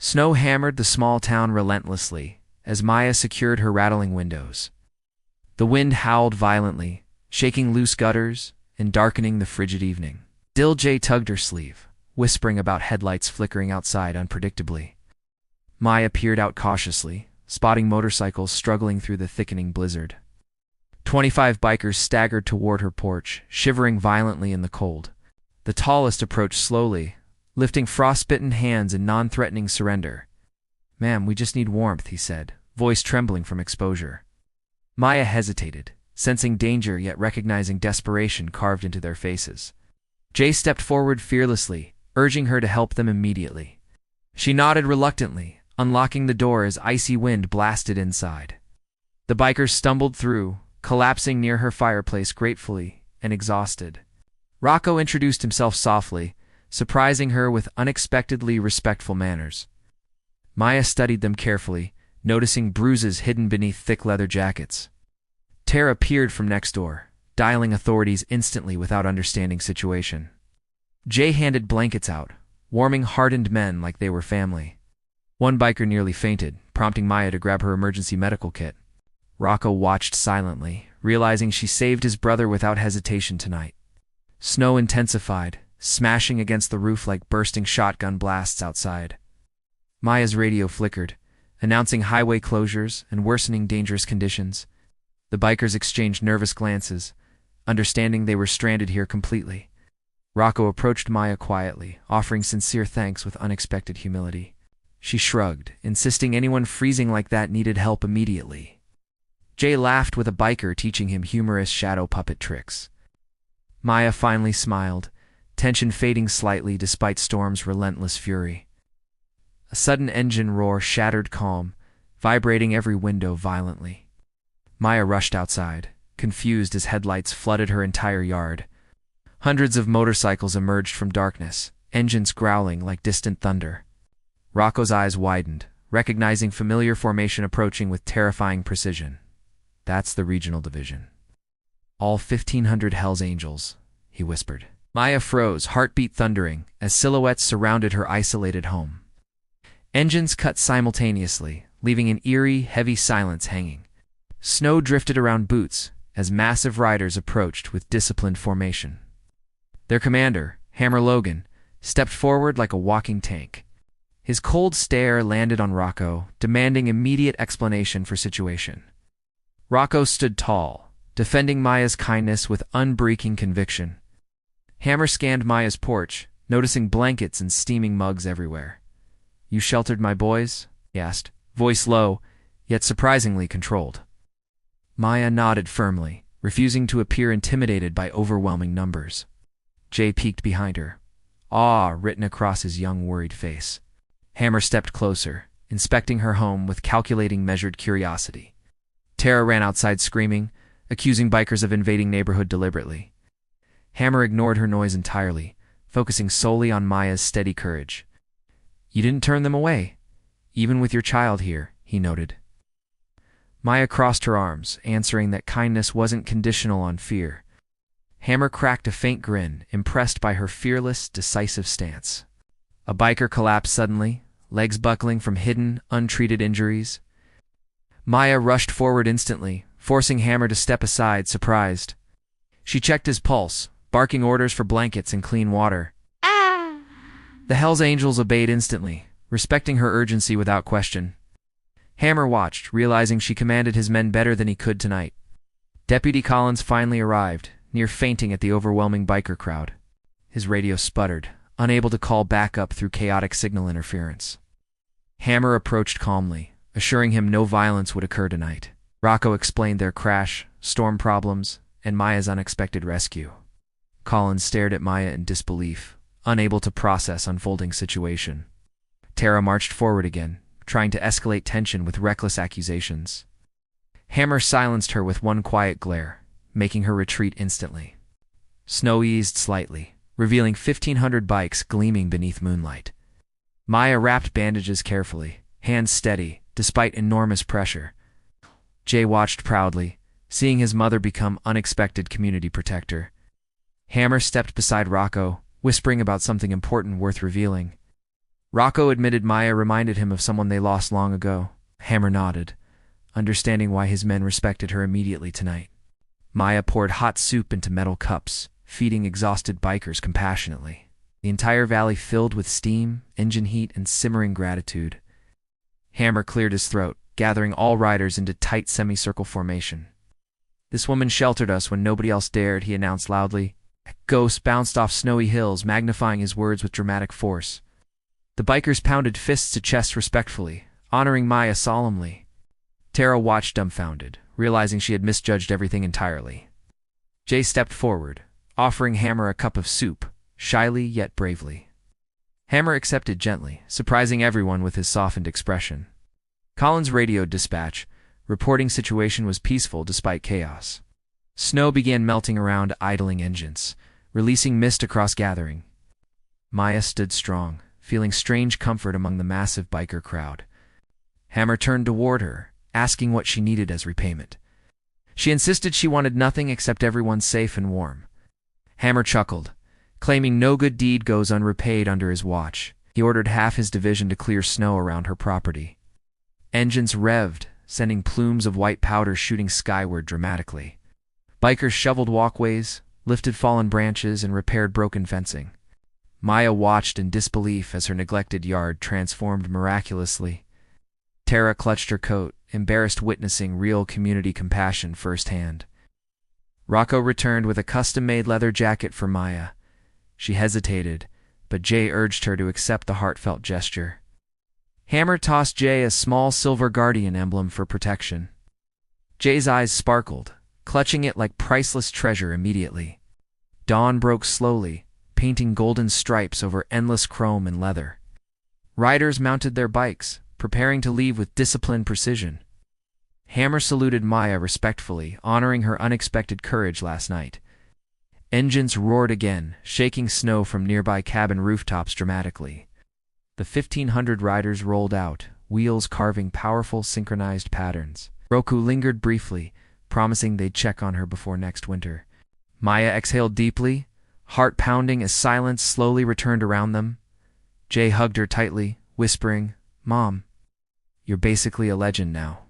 Snow hammered the small town relentlessly as Maya secured her rattling windows. The wind howled violently, shaking loose gutters and darkening the frigid evening. Still, Jay tugged her sleeve, whispering about headlights flickering outside unpredictably. Maya peered out cautiously, spotting motorcycles struggling through the thickening blizzard. 25 bikers staggered toward her porch, shivering violently in the cold. The tallest approached slowly, lifting frostbitten hands in non-threatening surrender. "Ma'am, we just need warmth," he said, voice trembling from exposure. Maya hesitated, sensing danger yet recognizing desperation carved into their faces. Jay stepped forward fearlessly, urging her to help them immediately. She nodded reluctantly, unlocking the door as icy wind blasted inside. The bikers stumbled through, collapsing near her fireplace gratefully and exhausted. Rocco introduced himself softly, surprising her with unexpectedly respectful manners. Maya studied them carefully, noticing bruises hidden beneath thick leather jackets. Tara peered from next door, dialing authorities instantly without understanding situation. Jay handed blankets out, warming hardened men like they were family. One biker nearly fainted, prompting Maya to grab her emergency medical kit. Rocco watched silently, realizing she saved his brother without hesitation tonight. Snow intensified, smashing against the roof like bursting shotgun blasts outside. Maya's radio flickered, announcing highway closures and worsening dangerous conditions. The bikers exchanged nervous glances, understanding they were stranded here completely. Rocco approached Maya quietly, offering sincere thanks with unexpected humility. She shrugged, insisting anyone freezing like that needed help immediately. Jay laughed with a biker teaching him humorous shadow puppet tricks. Maya finally smiled, tension fading slightly despite Storm's relentless fury. A sudden engine roar shattered calm, vibrating every window violently. Maya rushed outside, confused as headlights flooded her entire yard. Hundreds of motorcycles emerged from darkness, engines growling like distant thunder. Rocco's eyes widened, recognizing familiar formation approaching with terrifying precision. "That's the regional division. All 1,500 Hell's Angels," he whispered. Maya froze, heartbeat thundering, as silhouettes surrounded her isolated home. Engines cut simultaneously, leaving an eerie, heavy silence hanging. Snow drifted around boots as massive riders approached with disciplined formation. Their commander, Hammer Logan, stepped forward like a walking tank. His cold stare landed on Rocco, demanding immediate explanation for situation. Rocco stood tall, defending Maya's kindness with unbreaking conviction. Hammer scanned Maya's porch, noticing blankets and steaming mugs everywhere. "You sheltered my boys?" he asked, voice low, yet surprisingly controlled. Maya nodded firmly, refusing to appear intimidated by overwhelming numbers. Jay peeked behind her, awe written across his young, worried face. Hammer stepped closer, inspecting her home with calculating, measured curiosity. Tara ran outside screaming, accusing bikers of invading neighborhood deliberately. Hammer ignored her noise entirely, focusing solely on Maya's steady courage. "You didn't turn them away, even with your child here," he noted. Maya crossed her arms, answering that kindness wasn't conditional on fear. Hammer cracked a faint grin, impressed by her fearless, decisive stance. A biker collapsed suddenly, legs buckling from hidden, untreated injuries. Maya rushed forward instantly, forcing Hammer to step aside, surprised. She checked his pulse, barking orders for blankets and clean water. The Hell's Angels obeyed instantly, respecting her urgency without question. Hammer watched, realizing she commanded his men better than he could tonight. Deputy Collins finally arrived, near fainting at the overwhelming biker crowd. His radio sputtered, unable to call backup through chaotic signal interference. Hammer approached calmly, assuring him no violence would occur tonight. Rocco explained their crash, storm problems, and Maya's unexpected rescue. Collins stared at Maya in disbelief, unable to process unfolding situation. Tara marched forward again, trying to escalate tension with reckless accusations. Hammer silenced her with one quiet glare, making her retreat instantly. Snow eased slightly, revealing 1,500 bikes gleaming beneath moonlight. Maya wrapped bandages carefully, hands steady, despite enormous pressure. Jay watched proudly, seeing his mother become unexpected community protector. Hammer stepped beside Rocco, whispering about something important worth revealing. Rocco admitted Maya reminded him of someone they lost long ago. Hammer nodded, understanding why his men respected her immediately tonight. Maya poured hot soup into metal cups, feeding exhausted bikers compassionately. The entire valley filled with steam, engine heat, and simmering gratitude. Hammer cleared his throat, gathering all riders into tight semicircle formation. "This woman sheltered us when nobody else dared," he announced loudly. Ghosts bounced off snowy hills, magnifying his words with dramatic force. The bikers pounded fists to chest respectfully, honoring Maya solemnly. Tara watched dumbfounded, realizing she had misjudged everything entirely. Jay stepped forward, offering Hammer a cup of soup, shyly yet bravely. Hammer accepted gently, surprising everyone with his softened expression. Collins radioed dispatch, reporting situation was peaceful despite chaos. Snow began melting around idling engines, releasing mist across gathering. Maya stood strong, feeling strange comfort among the massive biker crowd. Hammer turned toward her, asking what she needed as repayment. She insisted she wanted nothing except everyone safe and warm. Hammer chuckled, claiming no good deed goes unrepaid under his watch. He ordered half his division to clear snow around her property. Engines revved, sending plumes of white powder shooting skyward dramatically. Bikers shoveled walkways, lifted fallen branches, and repaired broken fencing. Maya watched in disbelief as her neglected yard transformed miraculously. Tara clutched her coat, embarrassed witnessing real community compassion firsthand. Rocco returned with a custom-made leather jacket for Maya. She hesitated, but Jay urged her to accept the heartfelt gesture. Hammer tossed Jay a small silver guardian emblem for protection. Jay's eyes sparkled, clutching it like priceless treasure immediately. Dawn broke slowly, painting golden stripes over endless chrome and leather. Riders mounted their bikes, preparing to leave with disciplined precision. Hammer saluted Maya respectfully, honoring her unexpected courage last night. Engines roared again, shaking snow from nearby cabin rooftops dramatically. The 1,500 riders rolled out, wheels carving powerful synchronized patterns. Roku lingered briefly, promising they'd check on her before next winter. Maya exhaled deeply, heart pounding as silence slowly returned around them. Jay hugged her tightly, whispering, "Mom, you're basically a legend now."